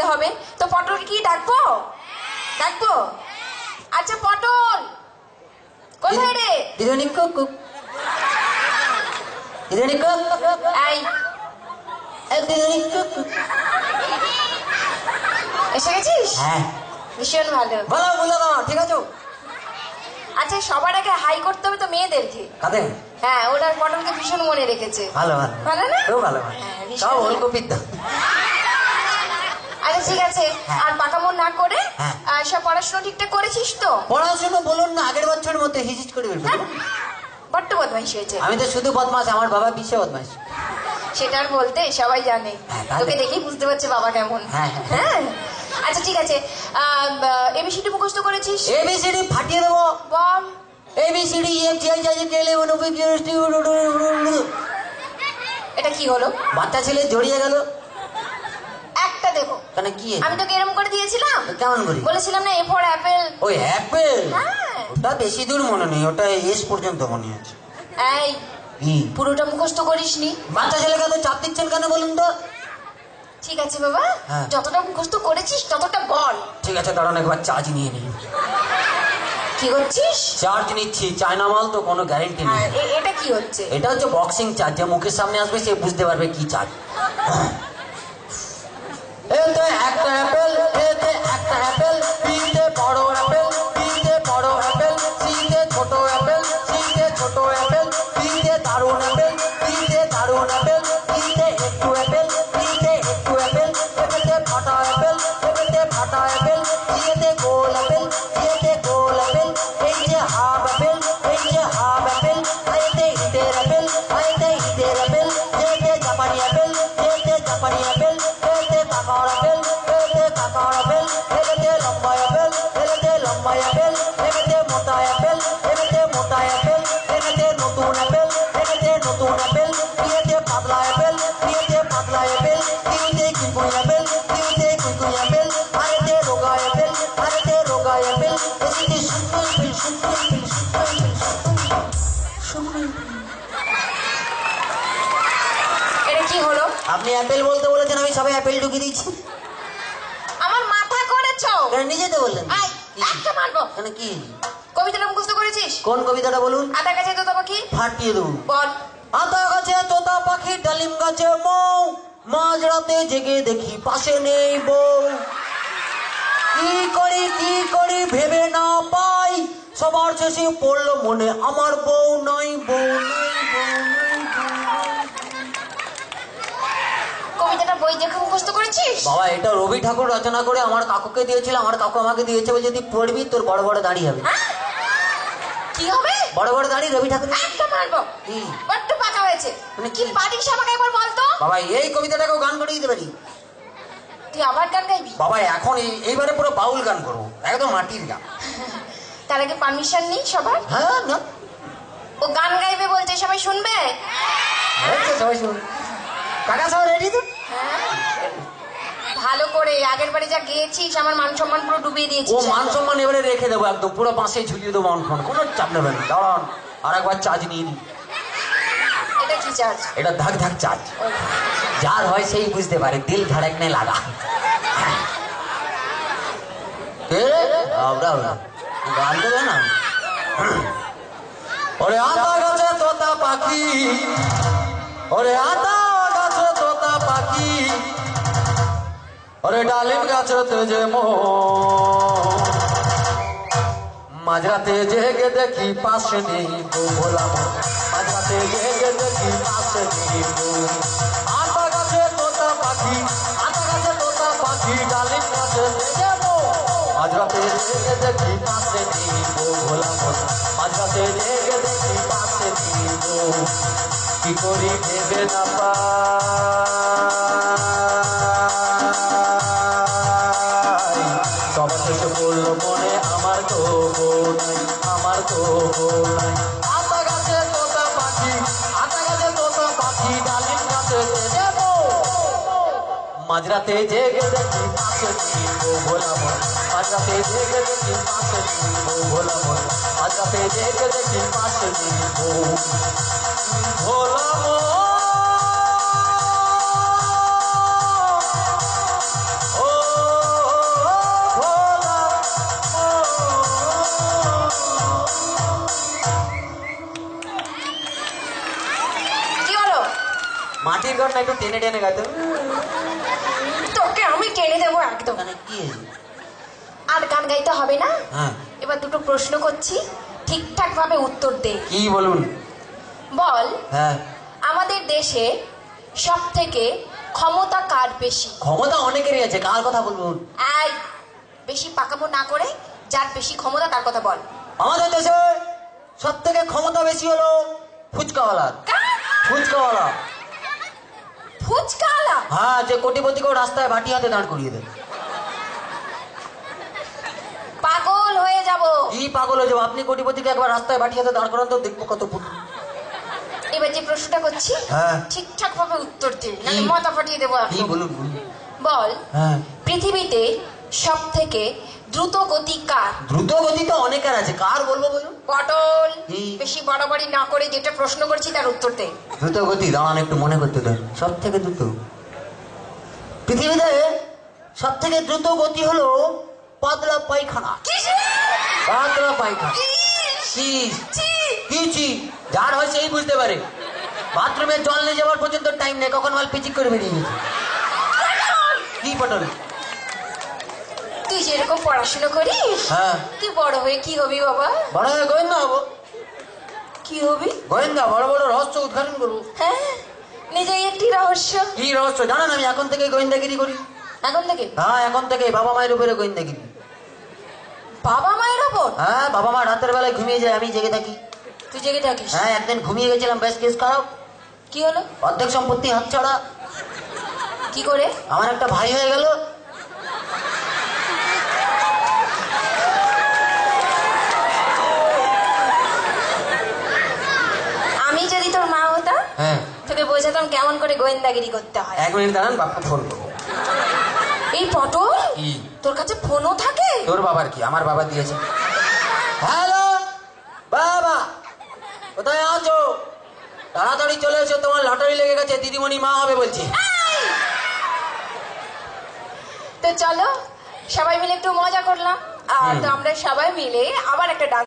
হবে তো পটল কি ডাকবো ডাকবো আচ্ছা পটল কোথায় রে দিদিমণি কুক দিদিমণি কুক এই দিদিমণি কুক এসে গেছিস হ্যাঁ ভীষণ ভালো বলো বলো না ঠিক আছে আচ্ছা সবার আগে হাই করতে হবে তো মেয়েদেরকে কাদের হ্যাঁ ওরা পটলকে ভীষণ মনে রেখেছে ভালো ভালো ভালো না খুব ভালো হ্যাঁ, ভীষণ সব ভালো। ওলকপির দাম আচ্ছা ঠিক আছে হ্যাঁ। আর পাকামোর না করে হ্যাঁ। সব পড়াশোনা ঠিকঠাক করেছিস তো পড়াশোনা বলুন না আগের বছরের মধ্যে হিজিজ করে বের হ্যাঁ? বড্ড বদমাইশ হয়েছে আমি তো শুধু বদমাস আমার বাবা বিশ্বে বদমাস সেটা আর বলতে সবাই জানে হ্যাঁ, তাহলে? তোকে দেখেই বুঝতে পারছে বাবা কেমন হ্যাঁ, হ্যাঁ। হ্যাঁ আচ্ছা ঠিক আছে এবিসিডি মুখস্থ করেছিস এবিসিডি ফাটিয়ে দেবো বল ABCD F G I G K L M N O P Q R S T U W W এটা কি হলো বাচ্চা ছেলে জড়িয়ে গেল একটা দেবো কেন কি আমি তোকে এরকম করে দিয়েছিলাম কেমন করি বলেছিলাম না এ ফর অ্যাপেল ওই অ্যাপেল হ্যাঁ ওটা বেশি দূর মনে নেই ওটা এস পর্যন্ত মনে আছে এই কি পুরোটা মুখস্থ করিসনি বাচ্চা ছেলেকে তো চাপ দিচ্ছেন কেন বলুন তো ঠিক আছে বাবা হ্যাঁ। যতটা মুখস্থ করেছিস ততটা বল ঠিক আছে দাঁড়ান একবার চার্জ নিয়ে নিই কি করছিস চার্জ নিচ্ছি চায়না মাল তো কোনো গ্যারেন্টি নেই আর এটা কি হচ্ছে এটা হচ্ছে বক্সিং চার্জ যে মুখের সামনে আসবে সে বুঝতে পারবে কি চার্জ এতে একটা অ্যাপেল এতে একটা অ্যাপেল বিতে বড় অ্যাপেল বিতে বড় অ্যাপেল সিতে ছোট অ্যাপেল সিতে ছোট অ্যাপেল বিতে দারুণ অ্যাপেল বিতে দারুণ অ্যাপেল বিতে একটু অ্যাপেল বিতে একটু অ্যাপেল এতে ফাটা অ্যাপেল এতে ফাটা অ্যাপেল সিতে গোল অ্যাপেল সিতে গোল অ্যাপেল এই যে হাফ অ্যাপেল এই যে হাফ অ্যাপেল এতে ইটের অ্যাপেল এতে ইটের অ্যাপেল এতে জাপানি অ্যাপেল এতে জাপানি অ্যাপেল এতে কাকার অ্যাপেল এতে কাকার অ্যাপেল এতে লম্বা অ্যাপেল এতে লম্বা অ্যাপেল এতে মোটা অ্যাপেল এতে মোটা অ্যাপেল এতে নতুন অ্যাপেল এতে নতুন অ্যাপেল এতে পাতলা অ্যাপেল এতে পাতলা অ্যাপেল এতে কুকুই অ্যাপেল এতে কুকুই অ্যাপেল আরেতে রোগা অ্যাপেল আরেতে রোগা অ্যাপেল এতে শুকনো অ্যাপেল শুকনো অ্যাপেল শুকনো অ্যাপেল শুকনো অ্যাপেল এটা কি হলো আপনি অ্যাপেল বলতে বলেছেন আমি সবাই অ্যাপেল ঢুকিয়ে দিয়েছি আমার মাথা করেছো কেন নিজে তো বললেন আই একটা মারবো কেন কি কবিতাটা মুখস্থ করেছিস কোন কবিতাটা বলুন আধা কাছে তো তবে কি ফাটিয়ে দেবো বল আতা গাছে তোতা পাখি ডালিম গাছে মৌ মাঝরাতে জেগে দেখি পাশে নেই বউ কি করি ভেবে না পাই সবার শেষে পড়লো মনে আমার বউ নাই বউ নাই বউ নাই বউ নাই। কবিতাটা বই দেখে মুখস্থ করেছিস বাবা এটা রবি ঠাকুর রচনা করে আমার কাকুকে দিয়েছিল আমার কাকু আমাকে দিয়েছে বলে যদি পড়বি তোর বড় বড় দাঁড়িয়ে হবে হ্যাঁ? কি হবে বড় বড় দাঁড়িয়ে রবি ঠাকুর একটা মারবো কি? বড্ড পাকা হয়েছে মানে কি কি? পারিস আমাকে একবার বলতো বাবা এই কবিতাটাকেও গান করে দিতে পারি তুই আবার গান গাইবি বাবা এখন এইবারে পুরো বাউল গান করবো একদম মাটির গান তার আগে পারমিশন নেই সবার হ্যাঁ না ও গান গাইবে বলছে সবাই শুনবে হচ্ছে সবাই শুনুন কাকা সব রেডি তো হ্যাঁ? ভালো করে আগের বারে যা গেয়েছিস আমার মান সম্মান পুরো ডুবিয়ে ও দিয়েছিস মান সম্মান এবারে রেখে দেবো একদম পুরো পাশে ঝুলিয়ে দেবো অনফোন কোনো চাপ নেবেন না দাঁড়ান আর একবার চার্জ নিয়ে নিই এটা কি চার্জ এটা ধাক ধাক চার্জ যার হয় সেই বুঝতে পারে দিল ধড়কনে লাগা গান দেবে না ওরে আতা গাছে তোতা পাখি ওরে আতা গাছে তোতা পাখি ওরে ডালিম গাছতে যে মাঝরাতে জেগে দেখি পাশে নেই বউ ভোলা মাঝরাতে জেগে দেখি পাশে নেই বউ আতা গাছে তোতা পাখি ডালিম গাছতে যে মাঝরাতে জেগে দেখি পাশে নেই বউ ভোলা মাঝরাতে জেগে দেখি পাশে নেই বউ কি করি ভেবে না পাই সবার শেষে বললো মনে আমার তো বউ নাই আমার তো বউ নাই আতা গাছে তোতা পাখি ডালিম গাছে যাবো মাঝরাতে জেগে দেখি পাশে ভোলা মন মাঝরাতে জেগে দেখি পাশে ভোলা মন মাঝরাতে জেগে দেখি পাশে ভোলা মন ও কর না, একটু টেনে টেনে গাইতে। তোকে আমি টেনে দেবো একদম। মানে কি? আর গান গাইতে হবে না। হ্যাঁ, এবার দুটো প্রশ্ন করছি, ঠিকঠাক ভাবে উত্তর দে। কি বলুন? বল, হ্যাঁ, আমাদের দেশে সব থেকে ক্ষমতা কার বেশি? ক্ষমতা অনেকেরই আছে, কার কথা বলবুন? এই, বেশি পাকামো না করে যার বেশি ক্ষমতা তার কথা বল। আমাদের দেশে সব থেকে ক্ষমতা বেশি হলো ফুচকাওয়ালার। ফুচকাওয়ালা। ফুচকাওয়ালা? হ্যাঁ, যে কোটিপতিকেও রাস্তায় বাটি হাতে দাঁড় করিয়ে দেয়। পাগল হয়ে যাব। কি পাগল হয়ে যাবো? আপনি কোটিপতিকে একবার রাস্তায় বাটি হাতে দাঁড় করান তো, দেখবো কত এবার যে প্রশ্নটা করছি হ্যাঁ, ঠিকঠাক ভাবে উত্তর দে, নাহলে কি? মাথা ফাটিয়ে দেবো কি একদম। বলুন বলুন। বল, হ্যাঁ, পৃথিবীতে সব থেকে দ্রুত গতি কার? দ্রুত গতি তো অনেকের আছে, কার বলবো বলুন? পটল, কি? বেশি বাড়াবাড়ি না করে যেটা প্রশ্ন করছি তার উত্তর দে। দ্রুত গতি, দাঁড়ান একটু মনে করতে দেন। সব থেকে দ্রুত পৃথিবীতে সব থেকে দ্রুত গতি হলো পাতলা পায়খানা। পাতলা পায়খানা। কি? যার হয় সেই বুঝতে পারে। বাথরুমে জল নিয়ে যাওয়ার পর্যন্ত টাইম নেই, কখন মাল পিচিক করে বেরিয়ে গেছে। কি পটল? তুই যেরকম পড়াশোনা করিস, হ্যাঁ, তুই বড় হয়ে কি হবি বাবা? বড় হয়ে গোয়েন্দা হবো। কি হবি? গোয়েন্দা, বড় বড় রহস্য উদ্ঘাটন করবো। হ্যাঁ, নিজেই একটি রহস্য। কি রহস্য জানেন? আমি এখন থেকে গোয়েন্দাগিরি করি। এখন থেকে? হ্যাঁ, এখন থেকে বাবা মায়ের উপরে গোয়েন্দাগিরি। বাবা মায়ের ওপর? হ্যাঁ, বাবা মা রাতের বেলায় ঘুমিয়ে যায়, আমি জেগে থাকি। তুই জেগে থাকিস? হ্যাঁ, একদিন ঘুমিয়ে গেছিলাম, বেশ কেস খারাপ। কি হলো? অর্ধেক সম্পত্তি হাতছাড়া। কি করে? আমার একটা ভাই হয়ে গেল। আমি যদি তোর মা হতাম, হ্যাঁ, তোকে বোঝাতাম কেমন করে গোয়েন্দাগিরি করতে হয়। 1 মিনিট দাঁড়ান, বাপকে ফোন করবো। এই পটল, কি? তোর কাছে ফোনও থাকে? তোর বাবার কি? আমার বাবা দিয়েছে। হ্যালো বাবা, কোথায় আছো? তাড়াতাড়ি চলে এসো, তোমার লটারি লেগে গেছে, দিদিমণি মা হবে বলছি। তো চলো সবাই মিলে একটু মজা করলাম, আর তো আমরা সবাই মিলে আবার একটা ডান্স